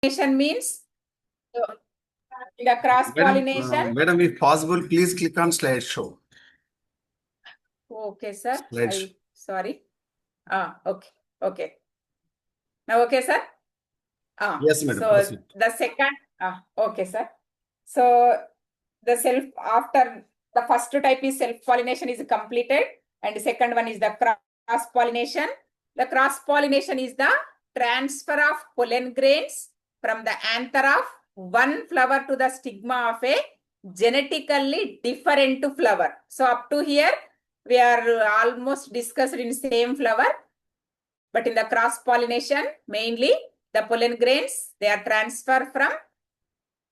pollination means the cross pollination. Madam, if possible, please click on slideshow. Okay, sir. Slides. Sorry. Okay. Now, okay, sir. Yes, madam. So Proceed. the second. Okay, sir. So after the first type is self pollination is completed, and the second one is the cross pollination. The cross pollination is the transfer of pollen grains from the anther of one flower to the stigma of a genetically different flower. So up to here we are almost discussed in same flower, but in the cross pollination mainly the pollen grains, they are transferred from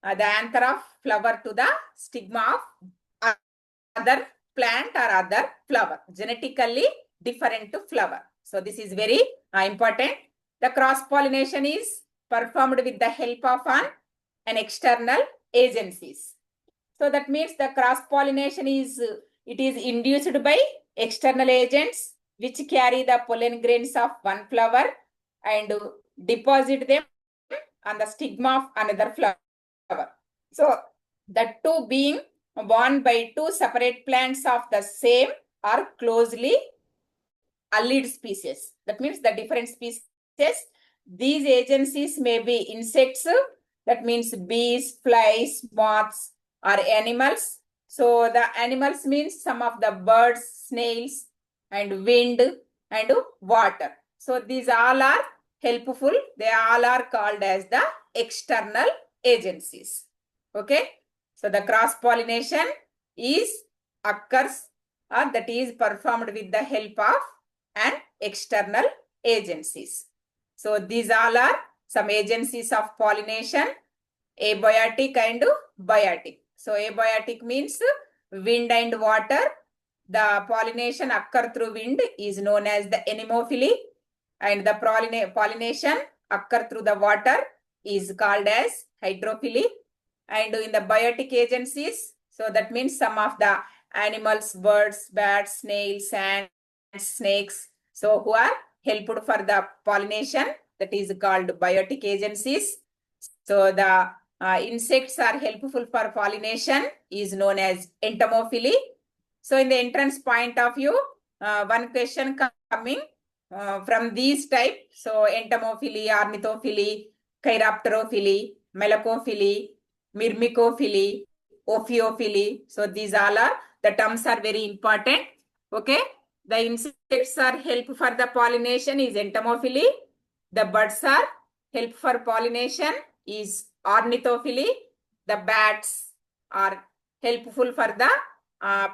the anther of flower to the stigma of other plant or other flower, genetically different flower. So this is very important. The cross pollination is performed with the help of an external agencies. So that means the cross pollination is induced by external agents which carry the pollen grains of one flower and deposit them on the stigma of another flower. So the two being borne by two separate plants of the same or closely allied species. That means the different species. These agencies may be insects, that means bees, flies, moths, or animals. So the animals means some of the birds, snails, and wind and water. So these all are helpful. They all are called as the external agencies. Okay. So the cross pollination occurs or that is performed with the help of an external agencies. So these all are some agencies of pollination, abiotic and biotic. So abiotic means wind and water. The pollination occur through wind is known as the anemophily, and the pollination occur through the water is called as hydrophily. And in the biotic agencies, so that means some of the animals, birds, bats, snails, and snakes, so who are helped for the pollination, that is called biotic agencies. So the insects are helpful for pollination is known as entomophily. So in the entrance point of view, one question coming from these type. So entomophily, ornithophily, chiropterophily, melacophily, myrmecophily, ophiophily. So these all are the terms are very important. Okay. The insects are help for the pollination is entomophily. The birds are help for pollination is ornithophily. The bats are helpful for the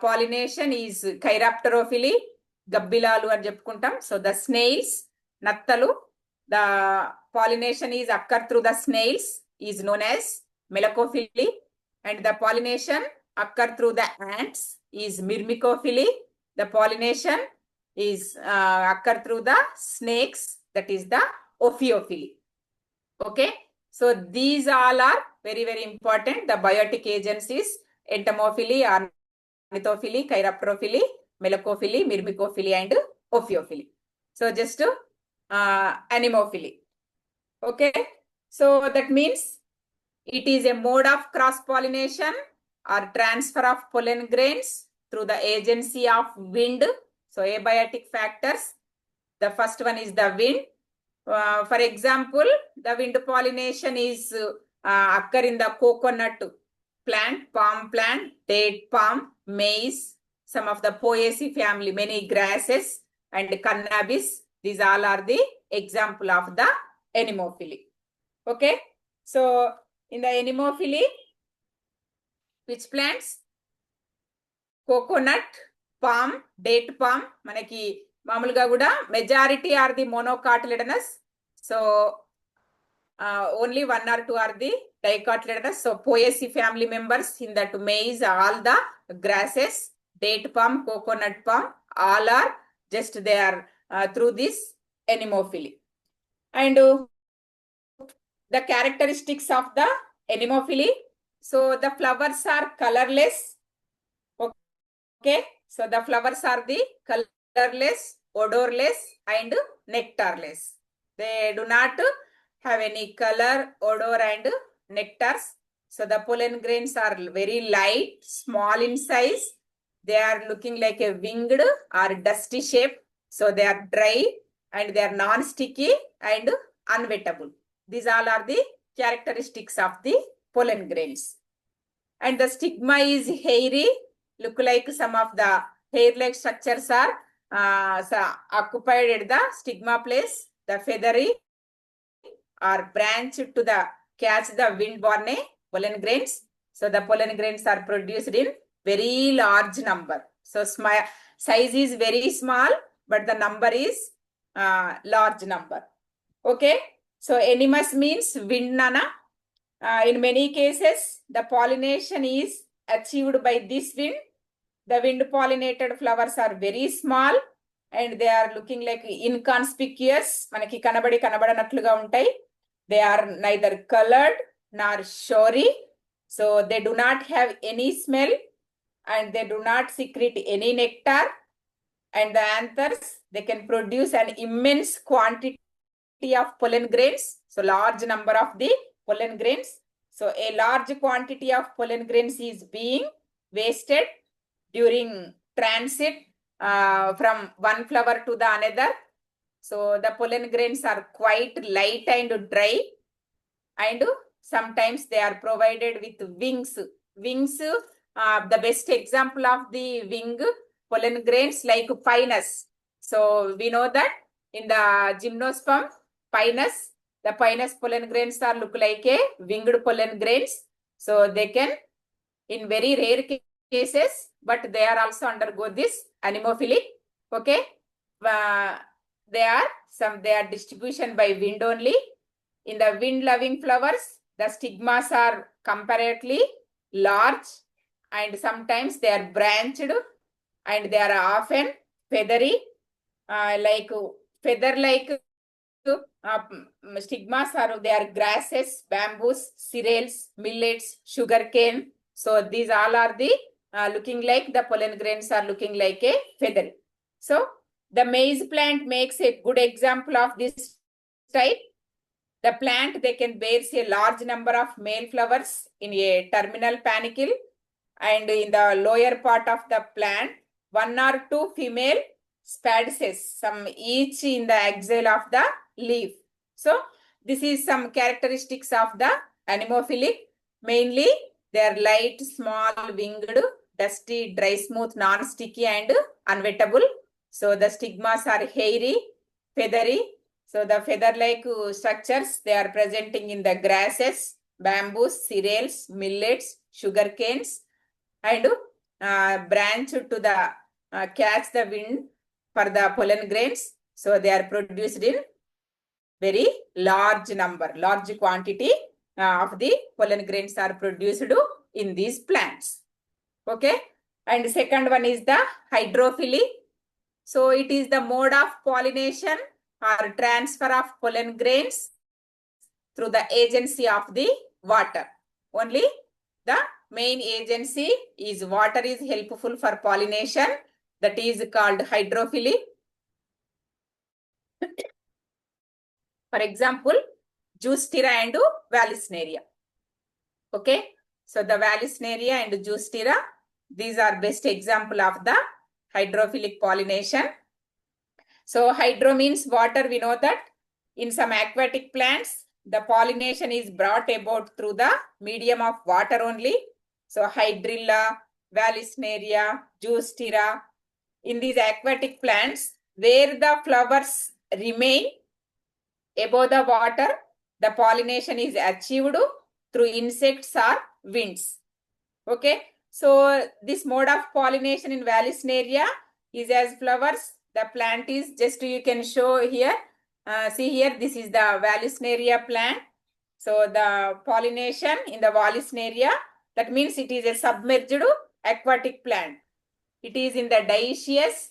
pollination is chiropterophily. Gabbilalu అని చెప్పుకుంటాం. So the snails, నత్తలు, the pollination is occur through the snails is known as melacophily, and the pollination occur through the ants is myrmecophily. The pollination is occur through the snakes, that is the ophiophily. Okay, so these all are very, very important. The biotic agencies, entomophily, ornithophily, chiropterophily, melacophily, myrmecophily, and ophiophily. So just anemophily. Okay, so that means it is a mode of cross-pollination or transfer of pollen grains through the agency of wind. So abiotic factors. The first one is the wind. For example, the wind pollination is occur in the coconut plant, palm plant, date palm, maize, some of the Poaceae family, many grasses, and cannabis. These all are the example of the anemophily. Okay, so in the anemophily, which plants? Coconut, palm, date palm, మనకి మామూలుగా కూడా majority are the monocotyledonous. So only one or two are the dicotyledonous. So Poaceae family members, in that maize, all the grasses, date palm, coconut palm, all are just they are through this anemophily. And the characteristics of the anemophily. So the flowers are colorless. Okay, so the flowers are the colorless, odorless, and nectarless. They do not have any color, odor, and nectars. So the pollen grains are very light, small in size. They are looking like a winged or dusty shape. So they are dry and they are non-sticky and unwettable. These all are the characteristics of the pollen grains. And the stigma is hairy, look like some of the hair-like structures are occupied at the stigma place. The feathery are branched to the catch the wind-borne pollen grains. So the pollen grains are produced in very large number. So size is very small, but the number is large number. Okay. So animus means wind nana. In many cases, the pollination is achieved by this wind. The wind pollinated flowers are very small and they are looking like inconspicuous. Manaki kanabadanatluga untai. They are neither colored nor showy. So they do not have any smell and they do not secrete any nectar. And the anthers, they can produce an immense quantity of pollen grains. So large number of the pollen grains. So a large quantity of pollen grains is being wasted during transit from one flower to the another. So the pollen grains are quite light and dry, and sometimes they are provided with wings. Wings, the best example of the wing pollen grains like pinus. So we know that in the gymnosperm pinus, the pinus pollen grains are look like a winged pollen grains. So they can, in very rare cases, but they are also undergo this anemophilic. Okay. They are distribution by wind only. In the wind-loving flowers, the stigmas are comparatively large and sometimes they are branched and they are often feathery, like feather-like stigmas are, they are grasses, bamboos, cereals, millets, sugarcane. So these all are the looking like the pollen grains are looking like a feather. So the maize plant makes a good example of this type. The plant, they can bear a large number of male flowers in a terminal panicle, and in the lower part of the plant, 1 or 2 female spadices, some each in the axil of the leaf. So this is some characteristics of the anemophilic. Mainly, they are light, small, winged, dusty, dry, smooth, non-sticky, and unwettable. So the stigmas are hairy, feathery. So the feather-like structures, they are presenting in the grasses, bamboos, cereals, millets, sugar canes, and branch to the catch the wind for the pollen grains. So they are produced in very large number, large quantity of the pollen grains are produced in these plants. Okay. And second one is the hydrophily. So it is the mode of pollination or transfer of pollen grains through the agency of the water. Only the main agency is water is helpful for pollination. That is called hydrophily. For example, Juicera and Vallisneria. Okay. So the Vallisneria and Juicera, these are best example of the hydrophilic pollination. So hydro means water. We know that in some aquatic plants, the pollination is brought about through the medium of water only. So hydrilla, Vallisneria, Juicera. In these aquatic plants, where the flowers remain above the water, the pollination is achieved through insects or winds. Okay. So this mode of pollination in Vallisneria is as flowers. The plant is just, you can show here. See here, this is the Vallisneria plant. So the pollination in the Vallisneria, that means it is a submerged aquatic plant. It is in the dioecious.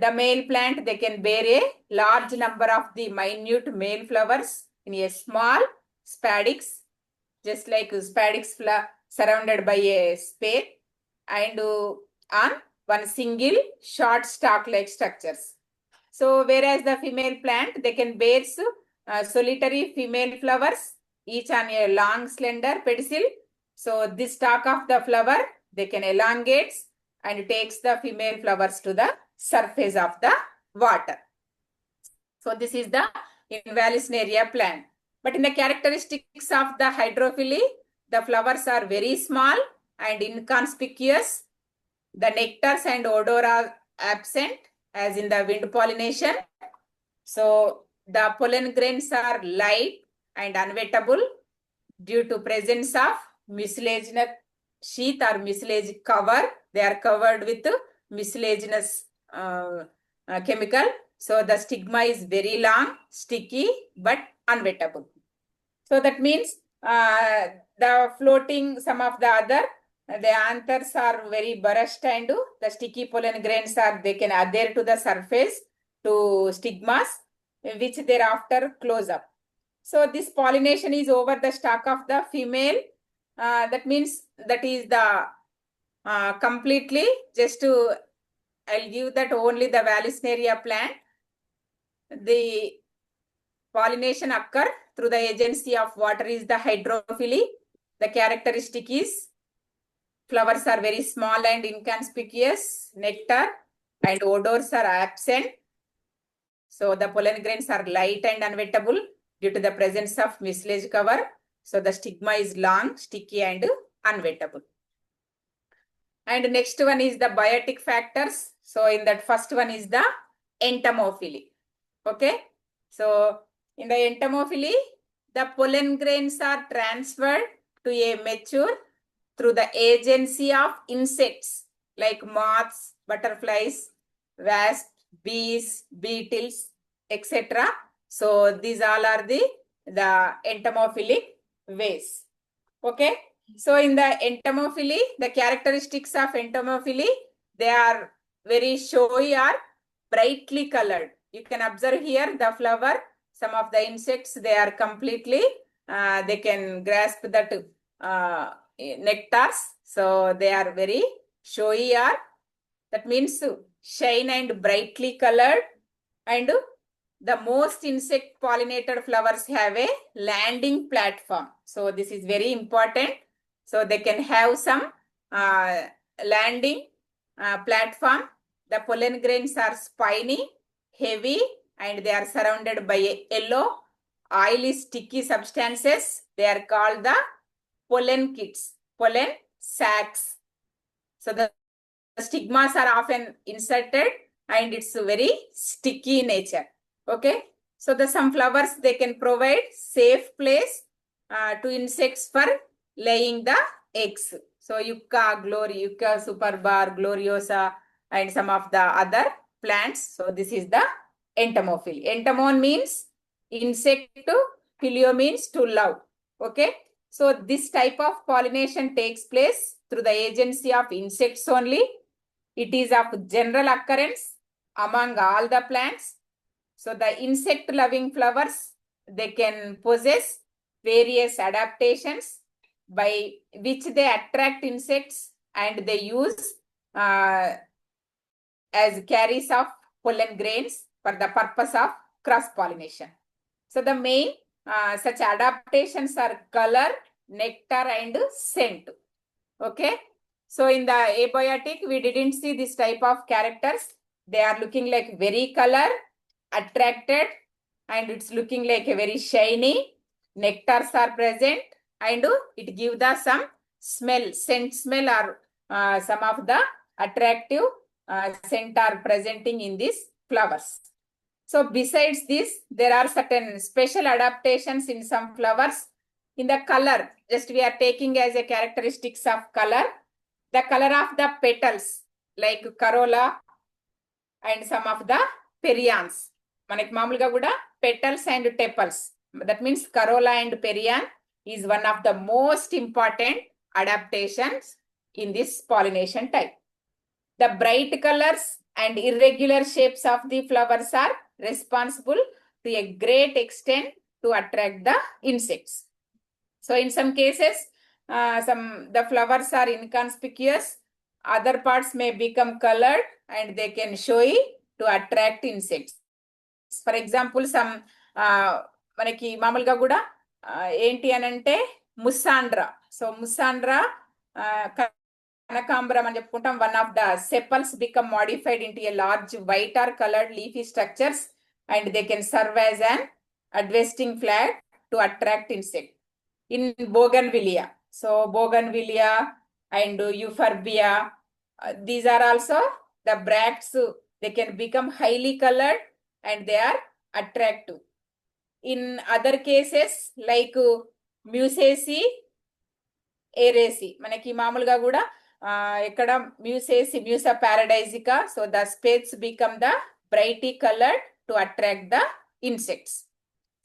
The male plant, they can bear a large number of the minute male flowers in a small spadix, just like spadix flower surrounded by a sphere, and on one single short stalk-like structures. So whereas the female plant, they can bear solitary female flowers, each on a long slender pedicel. So this stalk of the flower, they can elongate and takes the female flowers to the surface of the water. So this is the Invallisneria plant. But in the characteristics of the hydrophily, the flowers are very small and inconspicuous. The nectars and odor are absent, as in the wind pollination. So the pollen grains are light and unwettable due to presence of mucilaginous sheath or mucilage cover. They are covered with mucilaginous chemical. So the stigma is very long, sticky, but unwettable. So that means the floating, some of the other, the anthers are very burst and the sticky pollen grains are, they can adhere to the surface to stigmas, which thereafter close up. So this pollination is over the stalk of the female. That means that is the completely, just to, I'll give that only the Vallisneria plant. The pollination occur through the agency of water is the hydrophily. The characteristic is flowers are very small and inconspicuous, nectar and odors are absent. So the pollen grains are light and unwettable due to the presence of mucilage cover. So the stigma is long, sticky and unwettable. And next one is the biotic factors. So in that first one is the entomophily. Okay. So in the entomophily, the pollen grains are transferred to a mature through the agency of insects like moths, butterflies, wasps, bees, beetles, etc. So these all are the entomophilic ways. Okay. So in the entomophily, the characteristics of entomophily, they are very showy or brightly colored. You can observe here the flower, some of the insects, they are completely, they can grasp that nectars. So they are very showy or, that means shine and brightly colored. And the most insect pollinated flowers have a landing platform. So this is very important. So they can have some landing platform. The pollen grains are spiny, heavy, and they are surrounded by a yellow, oily, sticky substances. They are called the pollen kits, pollen sacs. So the stigmas are often inserted and it's very sticky in nature. Okay. So the some flowers, they can provide safe place to insects for laying the eggs. So Yucca, Yucca superba, gloriosa, and some of the other plants. So this is the entomophily. Entomon means insect, phileo means to love. Okay. So this type of pollination takes place through the agency of insects only. It is of general occurrence among all the plants. So the insect loving flowers, they can possess various adaptations by which they attract insects and they use as carriers of pollen grains for the purpose of cross-pollination. So the main such adaptations are color, nectar and scent. Okay. So in the abiotic, we didn't see this type of characters. They are looking like very color, attracted, and it's looking like a very shiny. Nectars are present and it gives us some smell, scent smell, or some of the attractive scent are presenting in these flowers. So besides this, there are certain special adaptations in some flowers. In the color, just we are taking as a characteristics of color, the color of the petals like corolla and some of the perianths. Manaki mamuluga kuda petals and tepals. That means corolla and perianth is one of the most important adaptations in this pollination type. The bright colors and irregular shapes of the flowers are responsible to a great extent to attract the insects. So in some cases, the flowers are inconspicuous. Other parts may become colored and they can showy to attract insects. For example, some మనకి మామూలుగా కూడా ఏంటి అని అంటే ముస్సాండ్రా. So ముస్సాండ్రా కనకాంబరం అని చెప్పుకుంటాం. One of the sepals become modified into a large white or coloured leafy structures and they can serve as an advertising flag to attract insect. In bougainvillea, so bougainvillea and euphorbia, these are also the bracts. They can become highly colored and they are attractive. In other cases like Musaceae aeraceae, మనకి మామూలుగా కూడా ఇక్కడ Musaceae, Musa paradisiaca, so the spathes become the brightly colored to attract the insects.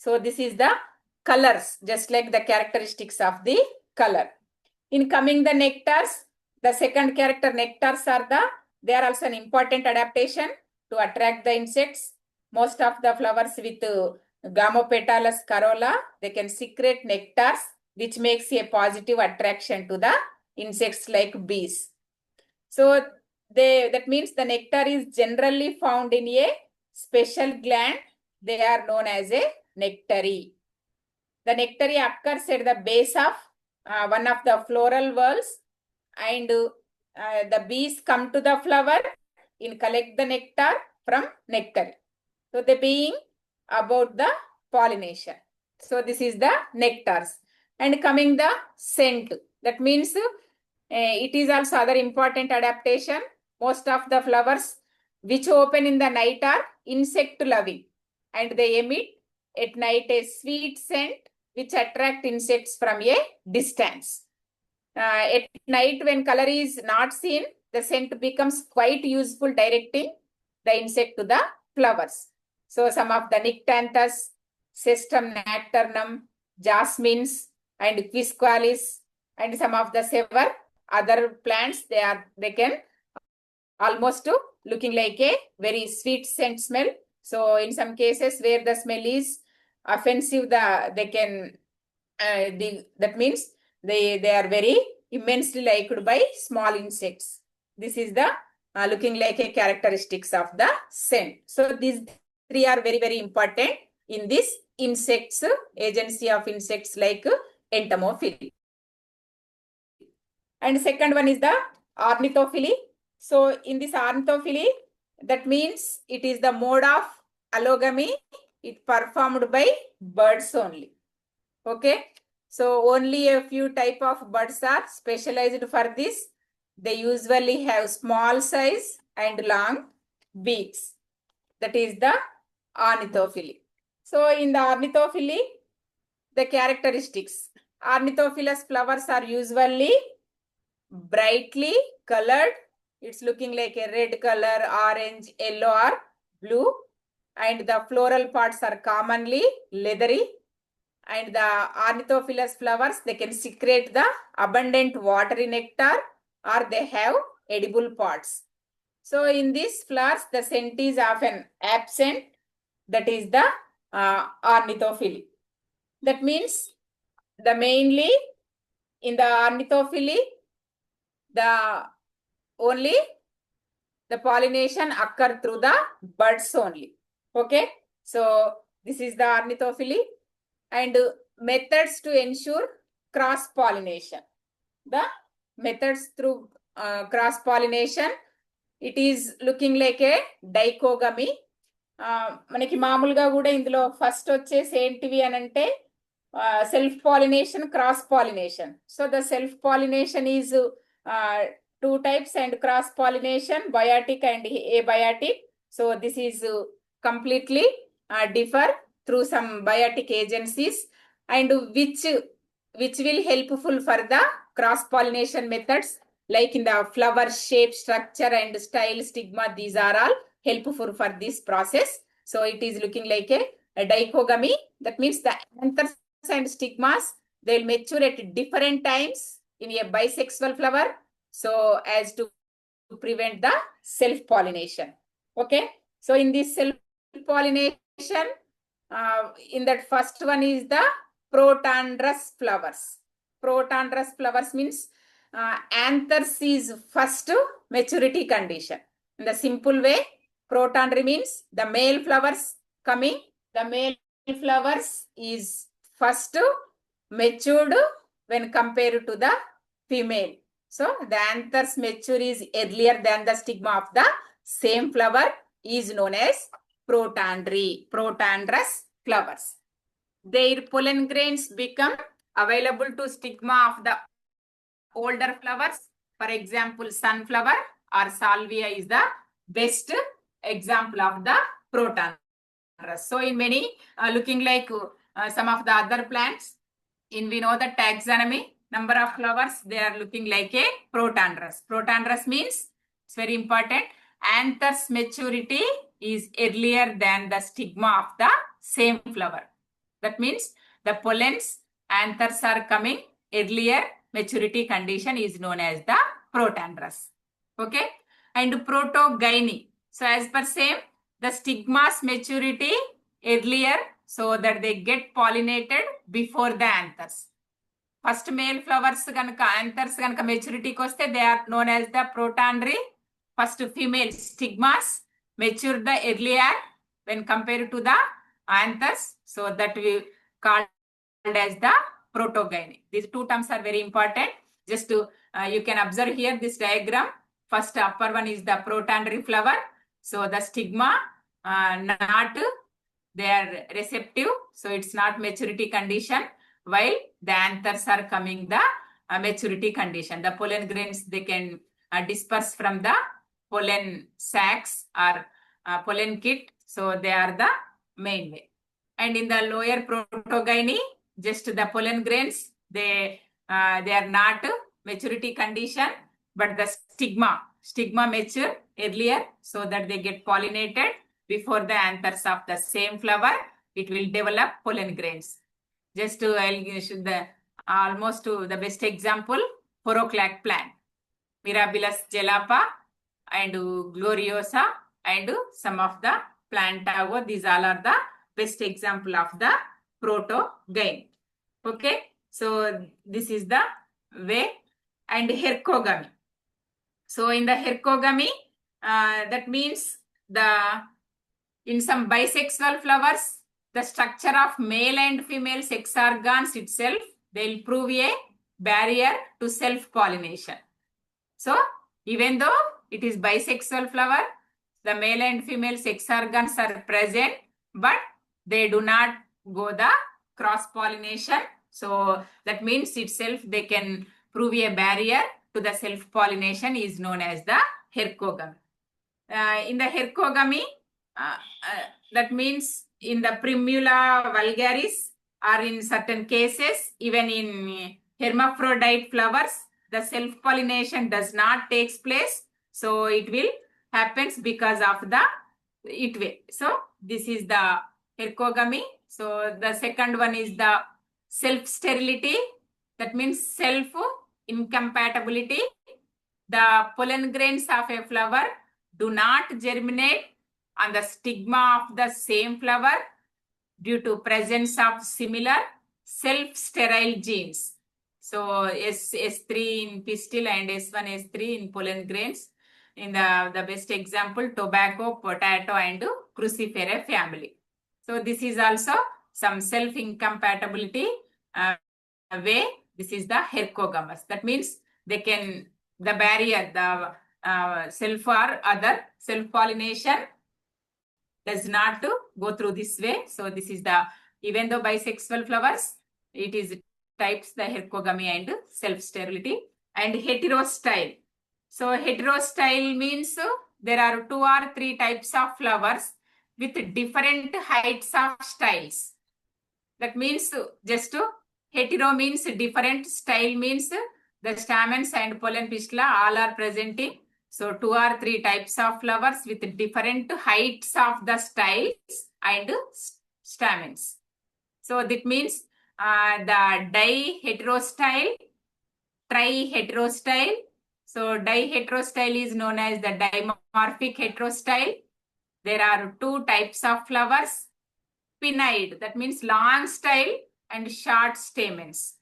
So this is the colors, just like the characteristics of the color. In coming the nectars, the second character, nectars they are also an important adaptation to attract the insects. Most of the flowers with Gamopetalous corolla, they can secrete nectars, which makes a positive attraction to the insects like bees. So that means the nectar is generally found in a special gland. They are known as a nectary. The nectary occurs at the base of one of the floral whorls, and the bees come to the flower and collect the nectar from nectary. So they being about the pollination. So this is the nectars. And coming the scent, that means it is also other important adaptation. Most of the flowers which open in the night are insect loving, and they emit at night a sweet scent which attract insects from a distance. At night, when color is not seen, the scent becomes quite useful, directing the insect to the flowers. So some of the Nyctanthus, Cestum nocturnum, jasmines, and Quisqualis, and some of the several other plants, they can almost looking like a very sweet scent smell. So in some cases where the smell is offensive, they can that means they are very immensely liked by small insects. This is the looking like a characteristics of the scent. So these three are very, very important in this insects agency of insects like entomophily. And second one is the ornithophily. So in this ornithophily, that means it is the mode of allogamy. It performed by birds only. Okay, so only a few type of birds are specialized for this. They usually have small size and long beaks. That is the ornithophily. So in the ornithophily, the characteristics, ornithophilous flowers are usually brightly colored. It's looking like a red color, orange, yellow, or blue, and the floral parts are commonly leathery. And the ornithophilous flowers, they can secrete the abundant watery nectar, or they have edible parts. So in these flowers, the scent is often absent. That is the ornithophily. That means the mainly in the ornithophily, the only the pollination occur through the birds only. Okay, so this is the ornithophily. And methods to ensure cross pollination. The methods through cross pollination, it is looking like a dichogamy. మనకి మామూలుగా కూడా ఇందులో first వచ్చేసి ఏంటివి అని అంటే self pollination, cross pollination. So the self pollination is two types and cross pollination biotic and abiotic. So this is completely differ through some biotic agencies, and which will helpful for the cross pollination methods, like in the flower shape, structure, and style, stigma. These are all helpful for this process. So it is looking like a dichogamy. That means the anthers and stigmas, they will mature at different times in a bisexual flower, so as to prevent the self pollination. Okay, so in this self pollination, in that first one is the protandrous flowers. Protandrous flowers means anthers is first maturity condition. In the simple way, protandry means the male flowers coming, the male flowers is first matured when compared to the female. So the anthers mature is earlier than the stigma of the same flower is known as protandry, protandrous flowers. Their pollen grains become available to stigma of the older flowers. For example, sunflower or salvia is the best example of the protandrous. So in many looking like some of the other plants, we know the taxonomy, number of flowers, they are looking like a protandrous. Protandrous means, it's very important, anthers maturity is earlier than the stigma of the same flower. That means the pollens, anthers are coming earlier, maturity condition is known as the protandrous. Okay, and protogyny. So as per same, the stigma's maturity earlier, so that they get pollinated before the anthers. First male flowers ganaka anthers ganaka maturity koste, they are known as the protandry. First female stigmas mature the earlier when compared to the anthers, so that we called as the protogyny. These two terms are very important. Just to you can observe here this diagram. First upper one is the protandry flower. So the stigma not they are receptive, so it's not maturity condition, while the anthers are coming the maturity condition. The pollen grains, they can disperse from the pollen sacs or pollen kit, so they are the main way. And in the lower protogyny, just the pollen grains, they are not maturity condition, but the stigma mature earlier, so that they get pollinated before the anthers of the same flower, it will develop pollen grains. Just to show the almost to the best example, Poroclac plant, Mirabilis gelapa and gloriosa and some of the plantago. These all are the best example of the protogyny. Okay, so this is the way. And hercogamy. So in the hercogamy, that means in some bisexual flowers, the structure of male and female sex organs itself, they'll prove a barrier to self-pollination. So even though it is bisexual flower, the male and female sex organs are present, but they do not go the cross-pollination. So that means itself they can prove a barrier to the self-pollination is known as the hercogamy. In the hercogamy, that means in the Primula vulgaris, or in certain cases, even in hermaphrodite flowers, the self-pollination does not take place. So it will happens because of the it way. So this is the hercogamy. So the second one is the self-sterility. That means self-incompatibility. The pollen grains of a flower do not germinate on the stigma of the same flower due to presence of similar self-sterile genes. So S3 in pistil and S1S3 in pollen grains. In the best example, tobacco, potato and cruciferae family. So this is also some self-incompatibility way. This is the hercogamous. That means they can, the barrier, the self or other self-pollination does not go through this way. So this is the, even though bisexual flowers, it is types the hercogamy and self-sterility. And heterostyle. So heterostyle means there are 2 or 3 types of flowers with different heights of styles. That means just hetero means different, style means the stamens and pollen pistila all are presenting. So 2 or 3 types of flowers with different heights of the styles and stamens. So that means the diheterostyle, triheterostyle. So diheterostyle is known as the dimorphic heterostyle. There are 2 types of flowers. Pinnide, that means long style and short stamens.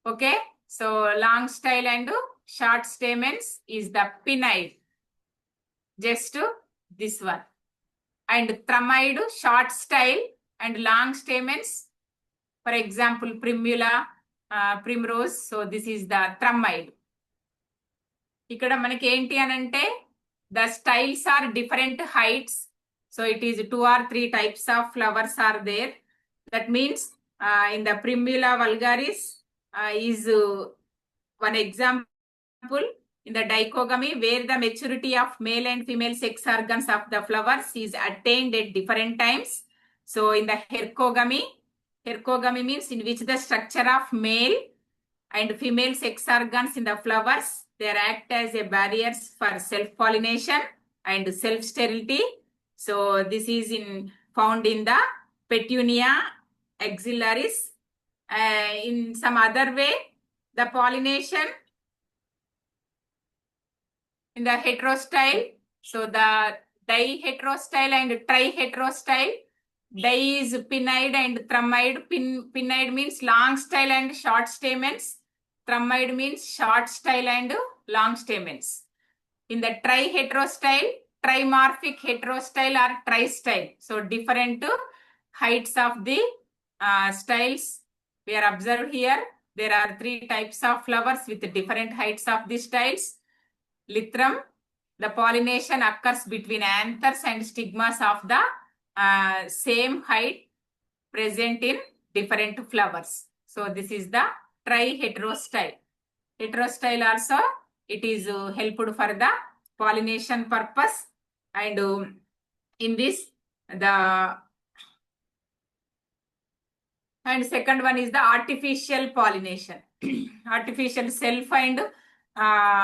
Okay, so long style and short stamens is the pinnide. Just this one. And thrumide, short style and long stamens. For example, primula, primrose. So this is the thrumyid. ఇక్కడ మనకి ఏంటి అని అంటే the styles are different heights. So it is 2 or 3 types of flowers are there. That means in the primula vulgaris is one example in the dichogamy where the maturity of male and female sex organs of the flowers is attained at different times. So in the hercogamy means in which the structure of male and female sex organs in the flowers, they act as a barriers for self-pollination and self-sterility. So this is found in the Petunia axillaris. In some other way, the pollination in the heterostyle. So the diheterostyle and triheterostyle. Di is pinnide and thrumyid. Pinnide means long style and short stamens. Thrumyid means short style and long stamens. In the triheterostyle, trimorphic heterostyle or tri-style. So different heights of the styles we are observed here. There are 3 types of flowers with different heights of the styles. Lythrum, the pollination occurs between anthers and stigmas of the same height present in different flowers. So this is the triheterostyle. Heterostyle also, it is helpful for the pollination purpose, and in this and second one is the artificial pollination. Artificial self and